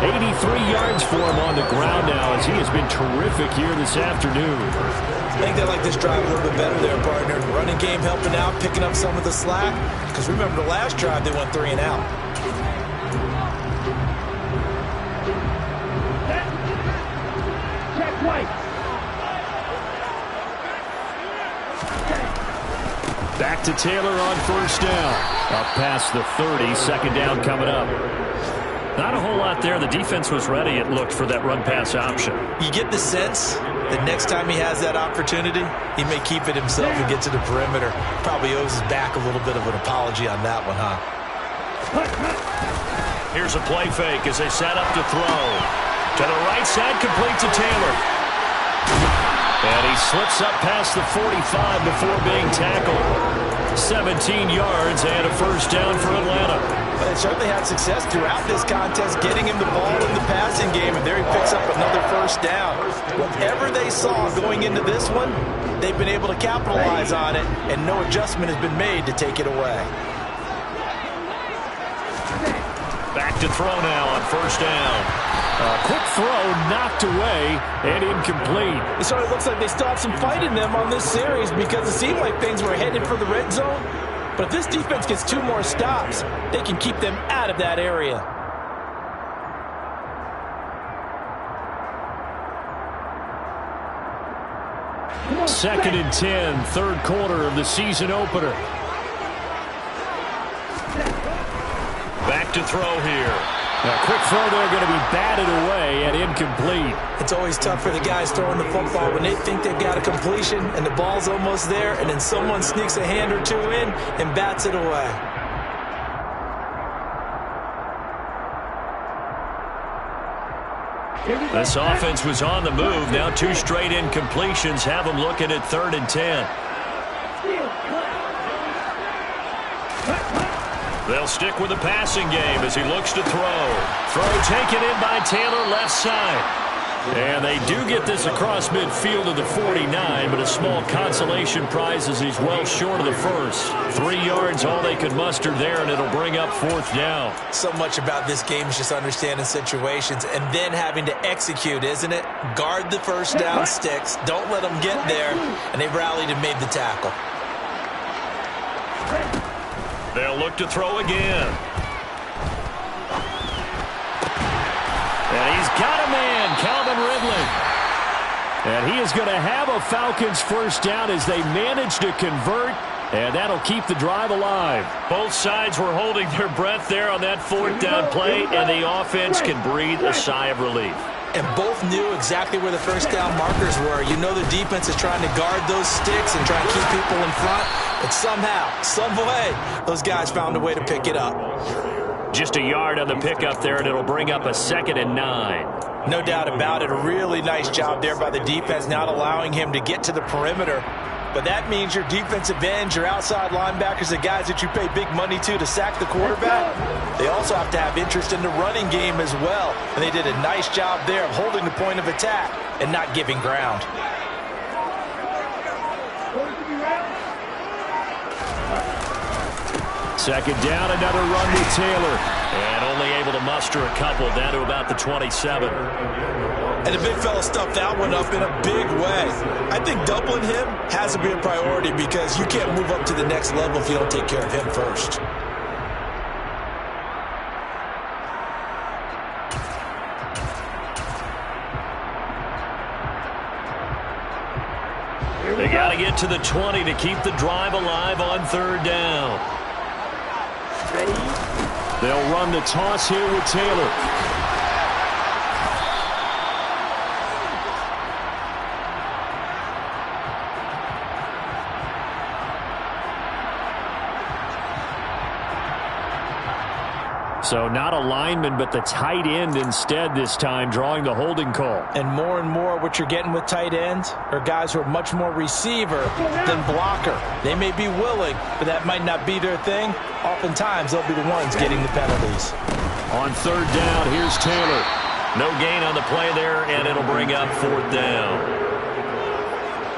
83 yards for him on the ground now as he has been terrific here this afternoon. I think they like this drive a little bit better there, partner. Running game helping out, picking up some of the slack. Because remember the last drive, they went 3 and out. Check right. Back to Taylor on first down. Up past the 30, 2nd down coming up. Not a whole lot there. The defense was ready, it looked, for that run-pass option. You get the sense that next time he has that opportunity, he may keep it himself and get to the perimeter. Probably owes his back a little bit of an apology on that one, huh? Here's a play fake as they set up to throw. To the right side, complete to Taylor. And he slips up past the 45 before being tackled. 17 yards and a first down for Atlanta. But they certainly had success throughout this contest, getting him the ball in the passing game, and there he picks up another first down. Whatever they saw going into this one, they've been able to capitalize on it, and no adjustment has been made to take it away. Back to throw now on first down. A quick throw knocked away and incomplete. It sort of looks like they still have some fight in them on this series because it seemed like things were headed for the red zone. But if this defense gets 2 more stops, they can keep them out of that area. Second and 10, third quarter of the season opener. Back to throw here. A quick throw there going to be batted away and incomplete. It's always tough for the guys throwing the football when they think they've got a completion and the ball's almost there, and then someone sneaks a hand or 2 in and bats it away. This offense was on the move. Now 2 straight incompletions have them looking at 3rd and 10. They'll stick with the passing game as he looks to throw. Throw taken in by Taylor, left side. And they do get this across midfield to the 49, but a small consolation prize as he's well short of the first. 3 yards, all they could muster there, and it'll bring up 4th down. So much about this game is just understanding situations and then having to execute, isn't it? Guard the first down sticks. Don't let them get there. And they rallied and made the tackle. They'll look to throw again. And he's got a man, Calvin Ridley. And he is going to have a Falcons first down as they manage to convert, and that'll keep the drive alive. Both sides were holding their breath there on that 4th down play, and the offense can breathe a sigh of relief. And both knew exactly where the first down markers were. You know the defense is trying to guard those sticks and try to keep people in front. But somehow, some way, those guys found a way to pick it up. Just a yard on the pickup there, and it'll bring up a 2nd and 9. No doubt about it. A really nice job there by the defense, not allowing him to get to the perimeter. But that means your defensive ends, your outside linebackers, the guys that you pay big money to sack the quarterback, they also have to have interest in the running game as well. And they did a nice job there of holding the point of attack and not giving ground. Second down, another run with Taylor. And only able to muster a couple, down to about the 27. And the big fella stuffed that one up in a big way. I think doubling him has to be a priority because you can't move up to the next level if you don't take care of him first. They got to get to the 20 to keep the drive alive on third down. Ready? They'll run the toss here with Taylor. So not a lineman, but the tight end instead this time, drawing the holding call. And more what you're getting with tight ends are guys who are much more receiver than blocker. They may be willing, but that might not be their thing. Oftentimes, they'll be the ones getting the penalties. On third down, here's Taylor. No gain on the play there, and it'll bring up fourth down.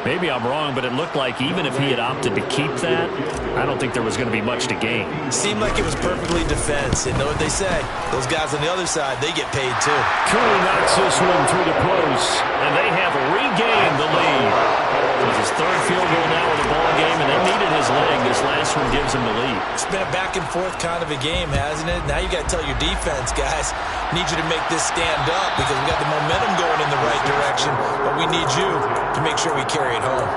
Maybe I'm wrong, but it looked like even if he had opted to keep that, I don't think there was going to be much to gain. Seemed like it was perfectly defense. And know what they say? Those guys on the other side, they get paid too. Curry knocks this one through the post, and they have regained the lead. It's his third field goal now in the ball game, and they needed his leg. This last one gives him the lead. It's been a back and forth kind of a game, hasn't it? Now you got to tell your defense, guys, need you to make this stand up because we got the momentum going in the right direction, but we need you to make sure we carry it home.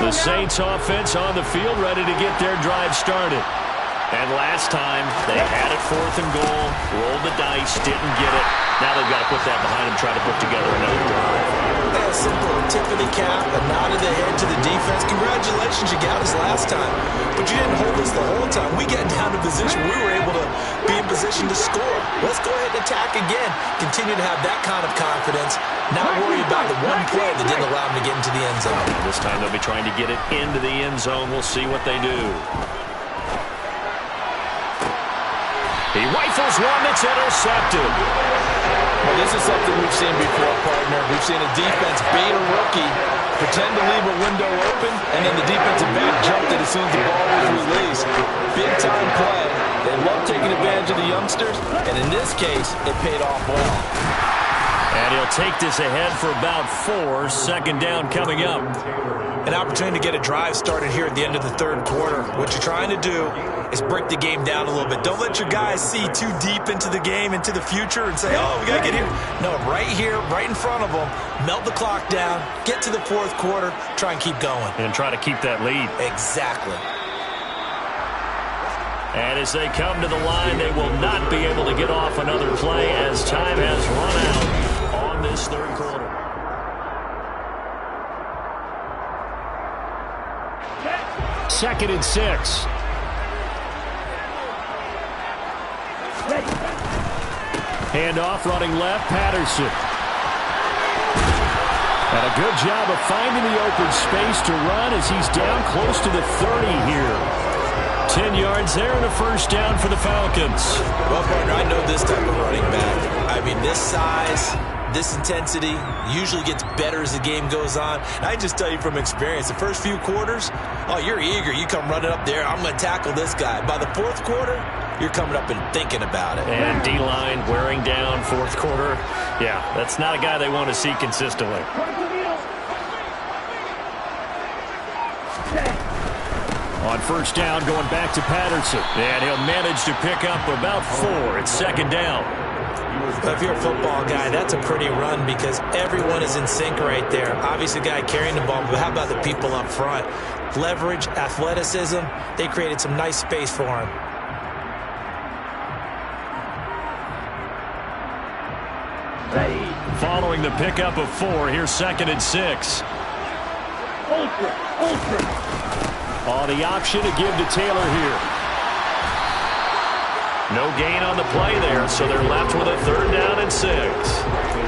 The Saints offense on the field, ready to get their drive started. And last time, they had it fourth and goal, rolled the dice, didn't get it. Now they've got to put that behind them, try to put together another drive. Yeah, simple. Tip of the cap, a nod of the head to the defense. Congratulations, you got us last time. But you didn't hold us the whole time. We got down to position. We were able to be in position to score. Let's go ahead and attack again. Continue to have that kind of confidence. Not worry about the one play that didn't allow them to get into the end zone. This time they'll be trying to get it into the end zone. We'll see what they do. He rifles one that's intercepted. Well, this is something we've seen before, partner. We've seen a defense bait a rookie, pretend to leave a window open, and then the defensive back jumped it as soon as the ball was released. Big-time play. They love taking advantage of the youngsters, and in this case, it paid off well. And he'll take this ahead for about 4. Second down coming up. An opportunity to get a drive started here at the end of the third quarter. What you're trying to do is break the game down a little bit. Don't let your guys see too deep into the game, into the future, and say, oh, we got to get here. No, right here, right in front of them, melt the clock down, get to the fourth quarter, try and keep going. And try to keep that lead. Exactly. And as they come to the line, they will not be able to get off another play as time has run out on this third quarter. Second and 6. Handoff running left, Patterson. And a good job of finding the open space to run as he's down close to the 30 here. 10 yards there and a first down for the Falcons. Well, partner, I know this type of running back. I mean, this size, this intensity usually gets better as the game goes on. And I just tell you from experience, the first few quarters, oh, you're eager. You come running up there, I'm going to tackle this guy. By the fourth quarter, you're coming up and thinking about it. And D-line wearing down fourth quarter. Yeah, that's not a guy they want to see consistently. On first down, going back to Patterson. And he'll manage to pick up about 4. It's second down. But if you're a football guy, that's a pretty run because everyone is in sync right there. Obviously, the guy carrying the ball, but how about the people up front? Leverage, athleticism, they created some nice space for him. Following the pickup of 4, here's second and 6. Oh, the option to give to Taylor here. No gain on the play there, so they're left with a 3rd down and 6.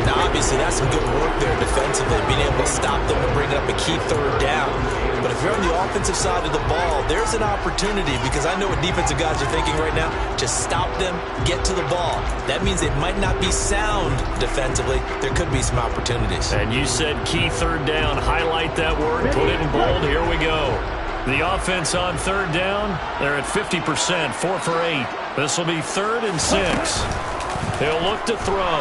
Now, obviously, that's some good work there defensively, being able to stop them and bring up a key 3rd down. But if you're on the offensive side of the ball, there's an opportunity, because I know what defensive guys are thinking right now. Just stop them, get to the ball. That means they might not be sound defensively. There could be some opportunities. And you said key 3rd down. Highlight that word. Put it in bold. Here we go. The offense on 3rd down, they're at 50%, 4 for 8. This will be 3rd and 6. He'll look to throw.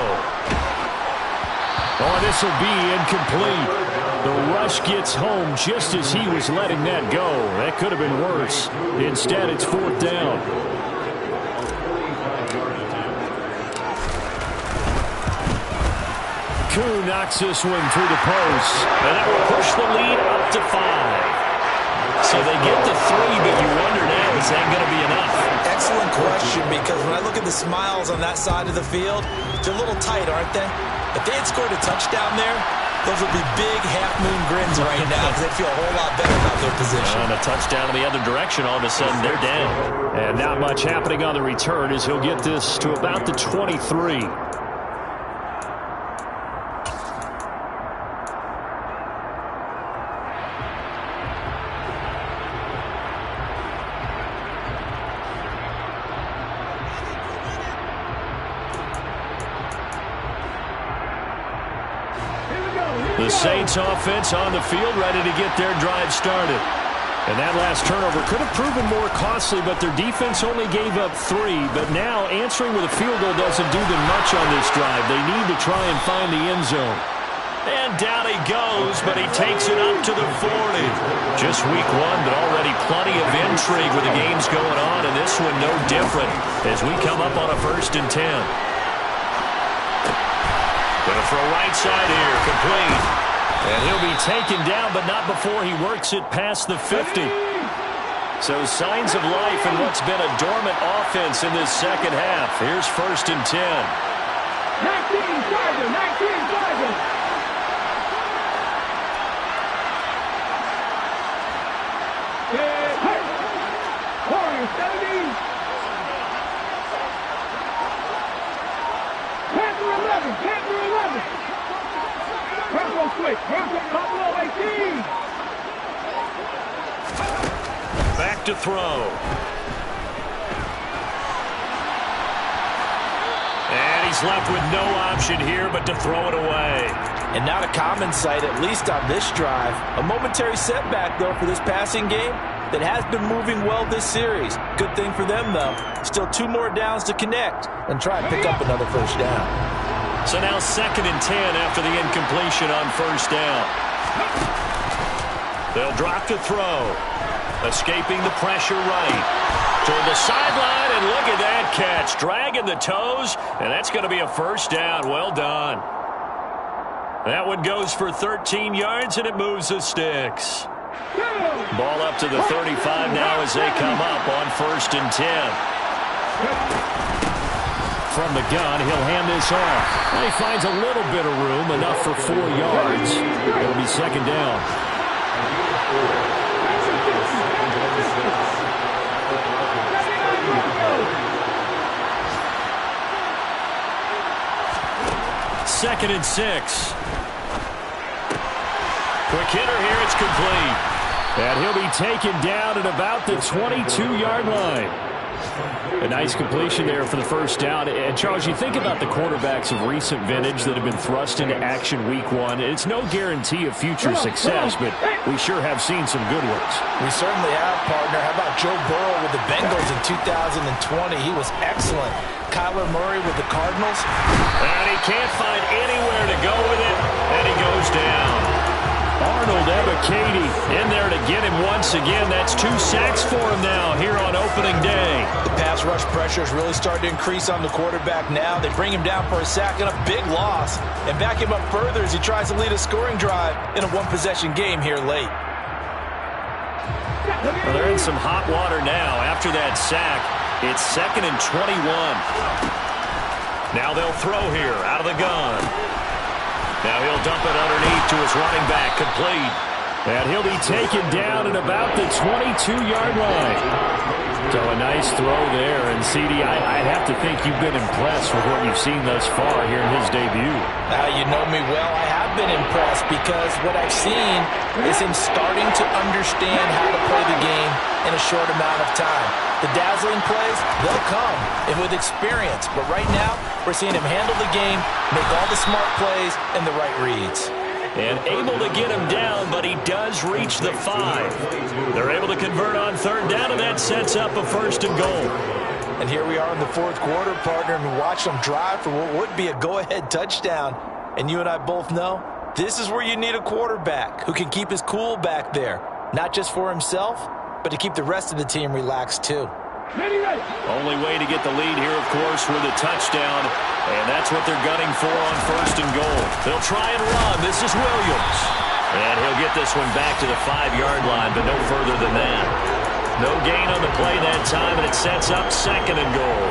Oh, this will be incomplete. The rush gets home just as he was letting that go. That could have been worse. Instead, it's 4th down. Koo knocks this one through the post, and that will push the lead up to 5. So they get the 3, but you wonder now, is that going to be enough? Excellent question, because when I look at the smiles on that side of the field, they're a little tight, aren't they? If they had scored a touchdown there, those would be big half-moon grins right now, because they feel a whole lot better about their position. And a touchdown in the other direction, all of a sudden they're down. And not much happening on the return as he'll get this to about the 23. The Saints offense on the field, ready to get their drive started. And that last turnover could have proven more costly, but their defense only gave up 3. But now answering with a field goal doesn't do them much on this drive. They need to try and find the end zone. And down he goes, but he takes it up to the 40. Just week 1, but already plenty of intrigue with the games going on, and this one no different as we come up on a 1st and 10. Gonna throw right side here, complete. And he'll be taken down, but not before he works it past the 50. So signs of life in what's been a dormant offense in this second half. Here's 1st and 10. 19 Chargers, 19 Chargers. Corner 70. Panther 11, Panther 11. Purple switch, Purple, Buffalo 18. Back to throw. And he's left with no option here but to throw it away. And not a common sight, at least on this drive. A momentary setback, though, for this passing game that has been moving well this series. Good thing for them, though. Still 2 more downs to connect and try and pick up another 1st down. So now 2nd and 10 after the incompletion on 1st down. They'll drop to throw. Escaping the pressure right. Toward the sideline, and look at that catch. Dragging the toes, and that's going to be a 1st down. Well done. That one goes for 13 yards, and it moves the sticks. Ball up to the 35 now as they come up on 1st and 10. From the gun, he'll hand this off. And he finds a little bit of room, enough for 4 yards. It'll be 2nd down. Second and 6. Quick hitter here, it's complete. And he'll be taken down at about the 22-yard line. A nice completion there for the 1st down. And, Charles, you think about the quarterbacks of recent vintage that have been thrust into action week 1. It's no guarantee of future success, but we sure have seen some good ones. We certainly have, partner. How about Joe Burrow with the Bengals in 2020? He was excellent. Kyler Murray with the Cardinals. And he can't find anywhere to go with it, and he goes down. Arnold Ebiketie in there to get him once again. That's 2 sacks for him now here on opening day. The pass rush pressure is really starting to increase on the quarterback now. They bring him down for a sack and a big loss, and back him up further as he tries to lead a scoring drive in a 1-possession game here late. Well, they're in some hot water now after that sack. It's 2nd and 21. Now they'll throw here out of the gun. Now he'll dump it underneath to his running back, complete. And he'll be taken down at about the 22-yard line. So a nice throw there. And, CD, I'd have to think you've been impressed with what you've seen thus far here in his debut. You know me well. I have been impressed because what I've seen is him starting to understand how to play the game in a short amount of time. The dazzling plays, they'll come, and with experience. But right now, we're seeing him handle the game, make all the smart plays, and the right reads. And able to get him down, but he does reach the 5. They're able to convert on third down, and that sets up a 1st and goal. And here we are in the 4th quarter, partner, and watch them drive for what would be a go-ahead touchdown. And you and I both know this is where you need a quarterback who can keep his cool back there, not just for himself, but to keep the rest of the team relaxed too. Only way to get the lead here, of course, with a touchdown, and that's what they're gunning for on 1st and goal. They'll try and run. This is Williams. And he'll get this one back to the 5-yard line, but no further than that. No gain on the play that time, and it sets up 2nd and goal.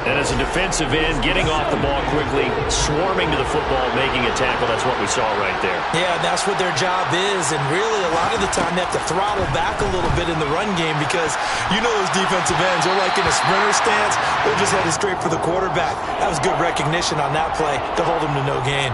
And as a defensive end, getting off the ball quickly, swarming to the football, making a tackle, that's what we saw right there. Yeah, that's what their job is, and really a lot of the time they have to throttle back a little bit in the run game because you know those defensive ends, they're like in a sprinter stance, they're just headed straight for the quarterback. That was good recognition on that play to hold him to no gain.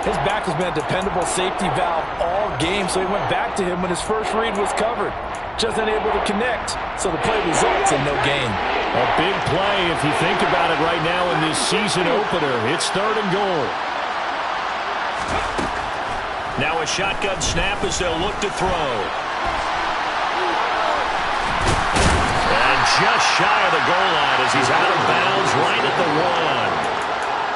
His back has been a dependable safety valve all game, so he went back to him when his first read was covered. Just unable to connect, so the play results in no gain. A big play if you think about it right now in this season opener. It's 3rd and goal. Now a shotgun snap as they'll look to throw. And just shy of the goal line as he's out of bounds right at the 1.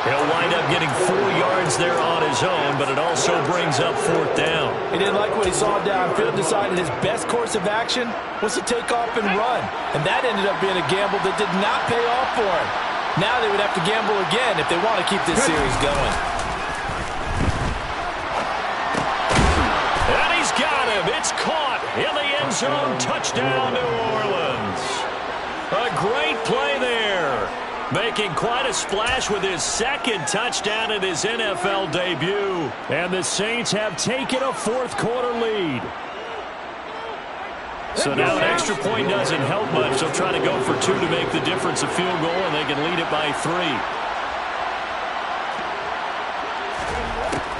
He'll wind up getting 4 yards there on his own, but it also brings up 4th down. He didn't like what he saw downfield, decided his best course of action was to take off and run. And that ended up being a gamble that did not pay off for him. Now they would have to gamble again if they want to keep this series going. And he's got him. It's caught in the end zone. Touchdown, New Orleans. A great play there. Making quite a splash with his 2nd touchdown in his NFL debut. And the Saints have taken a 4th quarter lead. So now an extra point doesn't help much. They'll try to go for 2 to make the difference a field goal, and they can lead it by 3.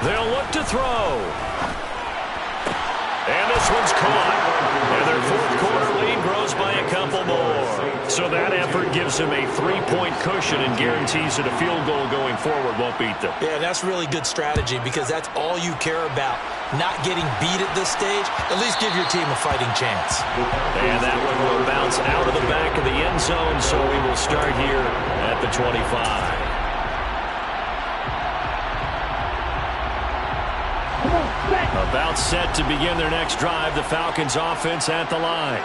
They'll look to throw. And this one's caught. And their 4th quarter lead grows by a couple more. So that effort gives them a 3-point cushion and guarantees that a field goal going forward won't beat them. Yeah, that's really good strategy because that's all you care about. Not getting beat at this stage. At least give your team a fighting chance. And that one will bounce out of the back of the end zone, so we will start here at the 25. About set to begin their next drive, the Falcons offense at the line.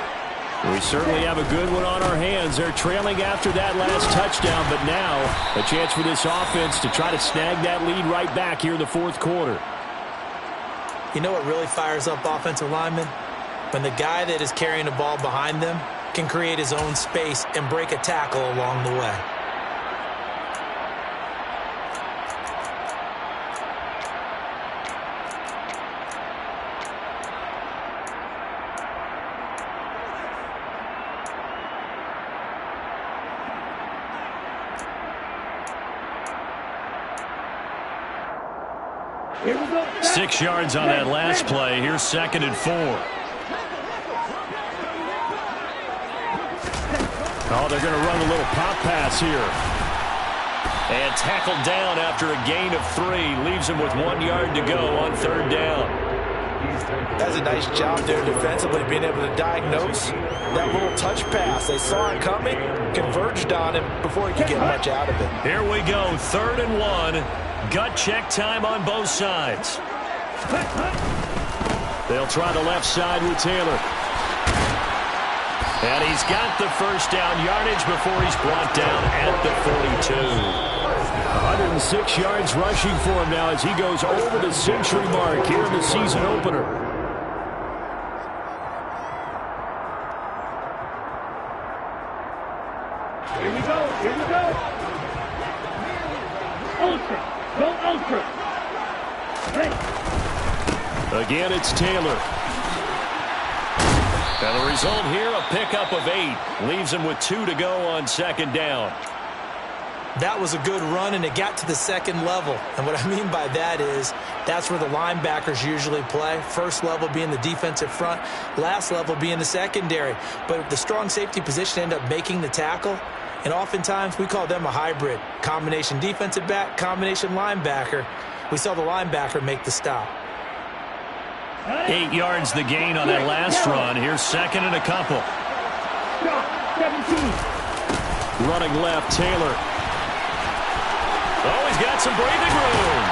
We certainly have a good one on our hands. They're trailing after that last touchdown, but now a chance for this offense to try to snag that lead right back here in the 4th quarter. You know what really fires up offensive linemen? When the guy that is carrying the ball behind them can create his own space and break a tackle along the way. Here we go. 6 yards on that last play. Here's 2nd and 4. Oh, they're going to run a little pop pass here. And tackled down after a gain of 3. Leaves him with 1 yard to go on 3rd down. That's a nice job there defensively, being able to diagnose that little touch pass. They saw it coming, converged on him before he could get much out of it. Here we go, 3rd and 1. Gut check time on both sides. They'll try the left side with Taylor. And he's got the first down yardage before he's brought down at the 42. 106 yards rushing for him now as he goes over the century mark here in the season opener. Here we go. Here we go. Ultra. Go ultra. Hey. Again, it's Taylor. And the result here, a pickup of 8. Leaves him with 2 to go on second down. That was a good run, and it got to the second level. And what I mean by that is that's where the linebackers usually play. First level being the defensive front, last level being the secondary. But the strong safety position ended up making the tackle, and oftentimes we call them a hybrid. Combination defensive back, combination linebacker. We saw the linebacker make the stop. 8 yards the gain on that last run. Here's second and a couple. 17. Running left, Taylor. Oh, he's got some breathing room.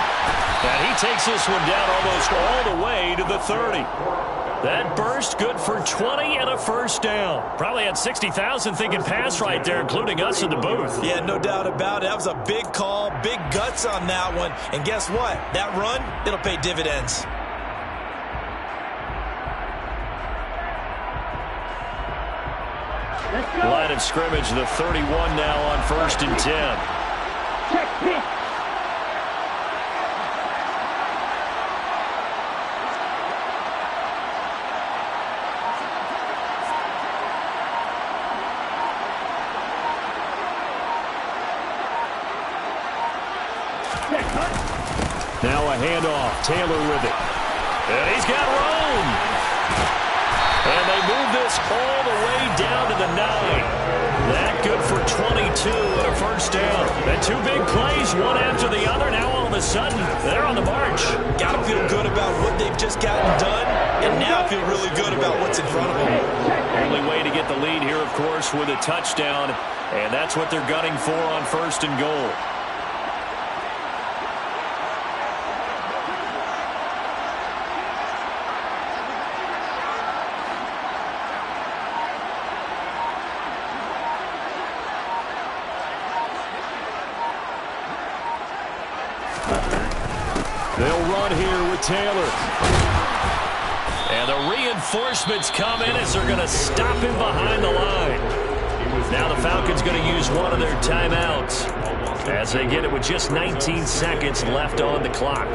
And he takes this one down almost all the way to the 30. That burst good for 20 and a first down. Probably had 60,000 thinking pass right there, including us in the booth. Yeah, no doubt about it. That was a big call, big guts on that one. And guess what? That run, it'll pay dividends. Line of scrimmage, the 31 now on 1st and 10. Check pitch. Now a handoff. Taylor with it. And he's got room. And they move this all the way down to the 9. That good for 22 and a first down. And 2 big plays, one after the other. Now all of a sudden, they're on the march. Got to feel good about what they've just gotten done, and now feel really good about what's in front of them. Only way to get the lead here, of course, with a touchdown. And that's what they're gunning for on 1st and goal. They'll run here with Taylor. And the reinforcements come in as they're going to stop him behind the line. Now the Falcons going to use one of their timeouts as they get it with just 19 seconds left on the clock.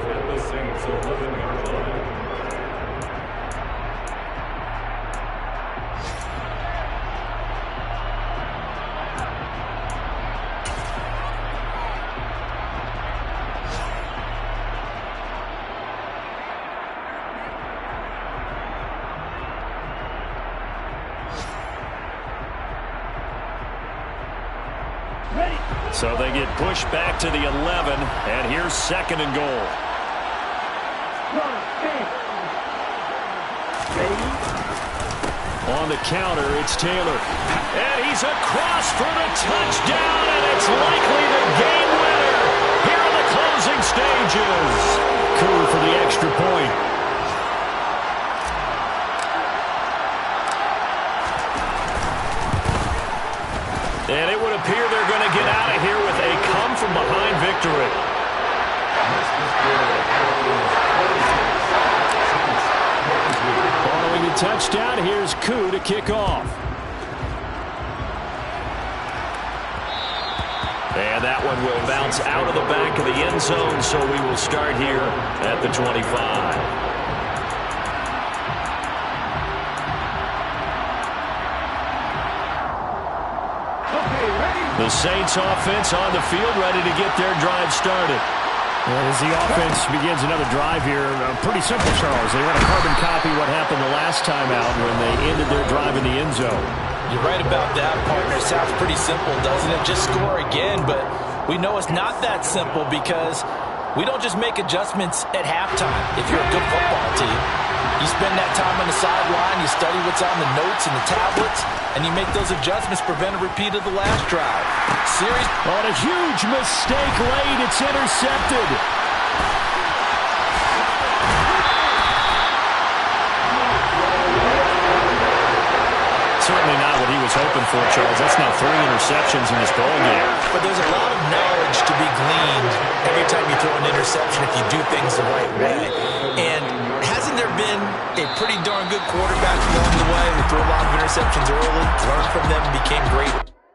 So they get pushed back to the 11, and here's 2nd and goal. On the counter, it's Taylor. And he's across for the touchdown, and it's likely the game winner here in the closing stages. Koo for the extra point. And it would appear they're going to get out of here with a come-from-behind victory. Following the touchdown, here's Koo to kick off. And that one will bounce out of the back of the end zone, so we will start here at the 25. The Saints offense on the field, ready to get their drive started. As the offense begins another drive here, pretty simple, Charles. They want to carbon copy what happened the last time out when they ended their drive in the end zone. You're right about that, partner. Sounds pretty simple, doesn't it? Just score again, but we know it's not that simple because we don't just make adjustments at halftime if you're a good football team. You spend that time on the sideline, you study what's on the notes and the tablets, and you make those adjustments, prevent a repeat of the last drive. Series on a huge mistake late. It's intercepted. Certainly not what he was hoping for, Charles. That's now 3 interceptions in this ballgame. But there's a lot of knowledge to be gleaned every time you throw an interception if you do things the right way. And hasn't there been a pretty darn good quarterback along the way who threw a lot of interceptions early, learned from them, and became great?